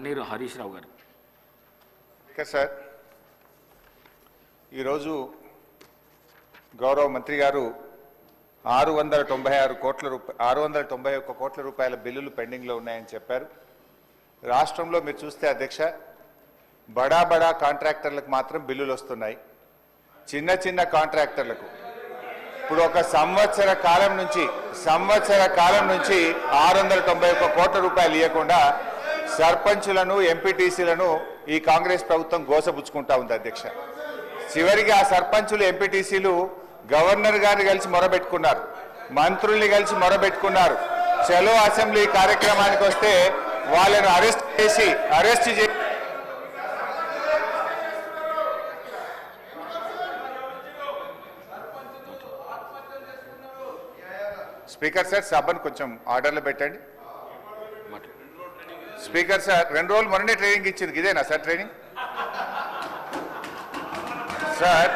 తన్నీరు హరీష్ రావు గారు. సార్, ఈరోజు గౌరవ మంత్రి గారు 691 కోట్ల రూపాయల బిల్లులు పెండింగ్లో ఉన్నాయని చెప్పారు. రాష్ట్రంలో మీరు చూస్తే అధ్యక్ష, బడా కాంట్రాక్టర్లకు మాత్రం బిల్లులు వస్తున్నాయి. చిన్న కాంట్రాక్టర్లకు ఇప్పుడు ఒక సంవత్సర కాలం నుంచి 691 కోట్ల రూపాయలు ఇవ్వకుండా సర్పంచులను, ఎంపీటీసీలను ఈ కాంగ్రెస్ ప్రభుత్వం గోసపుచ్చుకుంటా ఉంది అధ్యక్ష. చివరికి ఆ సర్పంచులు, ఎంపీటీసీలు గవర్నర్ గారిని కలిసి మొరబెట్టుకున్నారు, మంత్రుల్ని కలిసి మొరబెట్టుకున్నారు. చలో అసెంబ్లీ కార్యక్రమానికి వస్తే వాళ్ళను అరెస్ట్ చేసి స్పీకర్ సార్, సభను కొంచెం ఆర్డర్లో పెట్టండి. స్పీకర్ సార్, 2 రోజులు మొన్ననే ట్రైనింగ్ ఇచ్చింది, ఇదేనా సార్ ట్రైనింగ్? సార్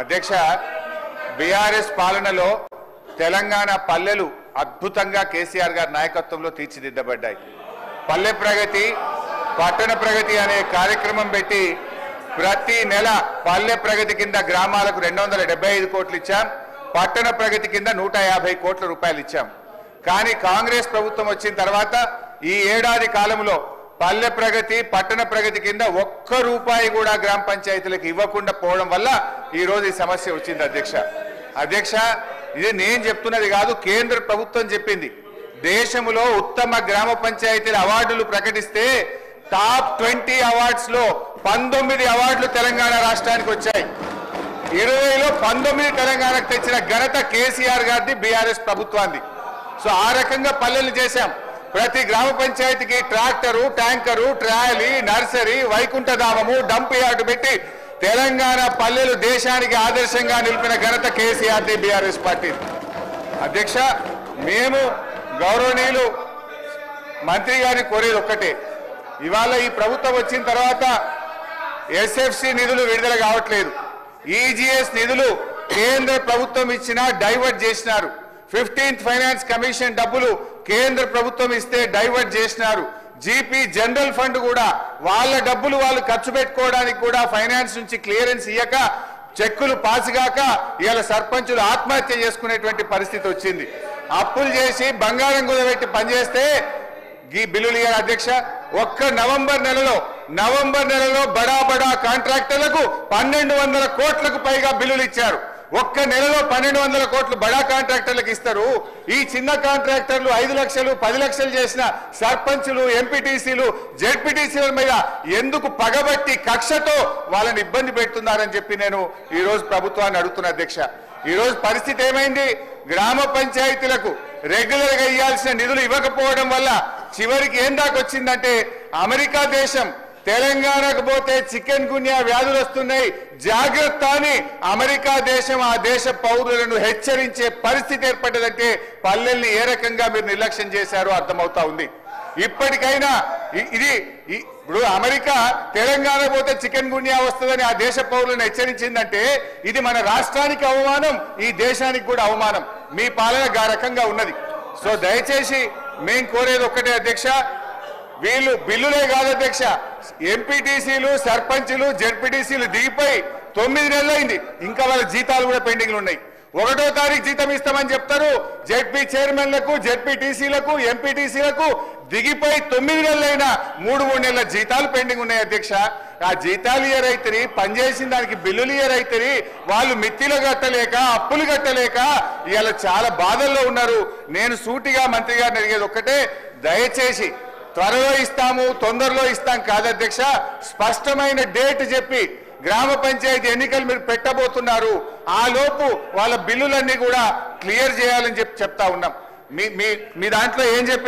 అధ్యక్ష, బీఆర్ఎస్ పాలనలో తెలంగాణ పల్లెలు అద్భుతంగా కేసీఆర్ గారి నాయకత్వంలో తీర్చిదిద్దబడ్డాయి. పల్లె ప్రగతి, పట్టణ ప్రగతి అనే కార్యక్రమం పెట్టి ప్రతి నెల పల్లె ప్రగతి కింద గ్రామాలకు 275 కోట్లు ఇచ్చాం, పట్టణ ప్రగతి కింద 150 కోట్ల రూపాయలు ఇచ్చాం. కానీ కాంగ్రెస్ ప్రభుత్వం వచ్చిన తర్వాత ఈ ఏడాది కాలంలో పల్లె ప్రగతి, పట్టణ ప్రగతి కింద 1 రూపాయి కూడా గ్రామ పంచాయతీలకు ఇవ్వకుండా పోవడం వల్ల ఈ రోజు ఈ సమస్య వచ్చింది అధ్యక్ష. ఇది నేను చెప్తున్నది కాదు, కేంద్ర ప్రభుత్వం చెప్పింది. దేశంలో ఉత్తమ గ్రామ పంచాయతీల అవార్డులు ప్రకటిస్తే టాప్ 20 అవార్డ్స్ లో 19 అవార్డులు తెలంగాణ రాష్ట్రానికి వచ్చాయి. 20లో 19 తెలంగాణకు తెచ్చిన ఘనత కేసీఆర్ గారిది, బీఆర్ఎస్ ప్రభుత్వాన్ని. సో ఆ రకంగా పల్లెలు చేశాం. ప్రతి గ్రామ పంచాయతీకి ట్రాక్టరు, ట్యాంకరు, ట్రాలీ, నర్సరీ, వైకుంఠధామము, డంప్ యార్డు పెట్టి తెలంగాణ పల్లెలు దేశానికి ఆదర్శంగా నిలిపిన ఘనత కేసీఆర్ది, బీఆర్ఎస్ పార్టీ. అధ్యక్ష, మేము గౌరవనీయులు మంత్రి గారిని కోరేది ఒక్కటే, ఇవాళ ఈ ప్రభుత్వం వచ్చిన తర్వాత ఎస్ఎఫ్సి నిధులు విడుదల కావట్లేదు. ఈజీఎస్ నిధులు కేంద్ర ప్రభుత్వం ఇచ్చినా డైవర్ట్ చేసినారు. 15th ఫైనాన్స్ కమిషన్ డబ్బులు కేంద్ర ప్రభుత్వం ఇస్తే డైవర్ట్ చేసినారు. జీపీ జనరల్ ఫండ్ కూడా వాళ్ళ డబ్బులు వాళ్ళు ఖర్చు పెట్టుకోవడానికి కూడా ఫైనాన్స్ నుంచి క్లియరెన్స్ ఇయ్యక, చెక్కులు పాసుగాక ఇవాళ సర్పంచులు ఆత్మహత్య చేసుకునేటువంటి పరిస్థితి వచ్చింది. అప్పులు చేసి బంగారం కుదబెట్టి పనిచేస్తే ఈ బిల్లులు ఇయ్యారు అధ్యక్ష. ఒక్క నవంబర్ నెలలో బడా కాంట్రాక్టర్లకు 1200 కోట్లకు పైగా బిల్లులు ఇచ్చారు. ఒక్క నెలలో 1200 కోట్లు బడా కాంట్రాక్టర్లకు ఇస్తారు. ఈ చిన్న కాంట్రాక్టర్లు 5 లక్షలు 10 లక్షలు చేసిన సర్పంచులు, ఎంపీటీసీలు, జెడ్పీటీసీల మీద ఎందుకు పగబట్టి కక్షతో వాళ్ళని ఇబ్బంది పెడుతున్నారని చెప్పి నేను ఈ రోజు ప్రభుత్వాన్ని అడుగుతున్నా అధ్యక్ష. ఈ రోజు పరిస్థితి ఏమైంది? గ్రామ పంచాయతీలకు రెగ్యులర్ గా ఇవ్వాల్సిన నిధులు ఇవ్వకపోవడం వల్ల చివరికి ఏం దాకా వచ్చిందంటే, అమెరికా దేశం తెలంగాణకు పోతే చికెన్ గున్యా వ్యాధులు వస్తున్నాయి, జాగ్రత్త అని అమెరికా దేశం ఆ దేశ పౌరులను హెచ్చరించే పరిస్థితి ఏర్పడ్డదంటే పల్లెల్ని ఏ రకంగా మీరు నిర్లక్ష్యం చేశారో అర్థమవుతా ఉంది. ఇప్పటికైనా ఇప్పుడు అమెరికా తెలంగాణ పోతే చికెన్ గున్యా వస్తుందని ఆ దేశ పౌరులను హెచ్చరించిందంటే ఇది మన రాష్ట్రానికి అవమానం, ఈ దేశానికి కూడా అవమానం. మీ పాలన ఆ రకంగా ఉన్నది. సో దయచేసి మేము కోరేది ఒక్కటే అధ్యక్ష, వీళ్ళు బిల్లులే కాదు అధ్యక్ష, ఎంపీటీసీలు, సర్పంచులు, జెడ్పీటీసీలు దిగిపోయి 9 నెలలు అయింది, ఇంకా వాళ్ళ జీతాలు కూడా పెండింగ్లు ఉన్నాయి. 1వ తారీఖు జీతం ఇస్తామని చెప్తారు. జెడ్పీ చైర్మన్లకు, జెడ్పీటీసీలకు, ఎంపీటీసీలకు దిగిపోయి 9 నెలలైనా 3 నెలల జీతాలు పెండింగ్ ఉన్నాయి అధ్యక్ష. ఆ జీతాలు ఇయరైతే, పనిచేసిన దానికి బిల్లులు ఇయరైతే, వాళ్ళు మిత్తిలు కట్టలేక, అప్పులు కట్టలేక ఇవాళ చాలా బాధల్లో ఉన్నారు. నేను సూటిగా మంత్రి గారిని అడిగేది ఒక్కటే, దయచేసి త్వరలో ఇస్తాము, తొందరలో ఇస్తాం కాదు అధ్యక్ష, స్పష్టమైన డేట్ చెప్పి గ్రామ పంచాయతీ ఎన్నికలు మీరు పెట్టబోతున్నారు, ఆ లోపు వాళ్ళ బిల్లులన్నీ కూడా క్లియర్ చేయాలని చెప్తా ఉన్నాం. మీ దాంట్లో ఏం చెప్పి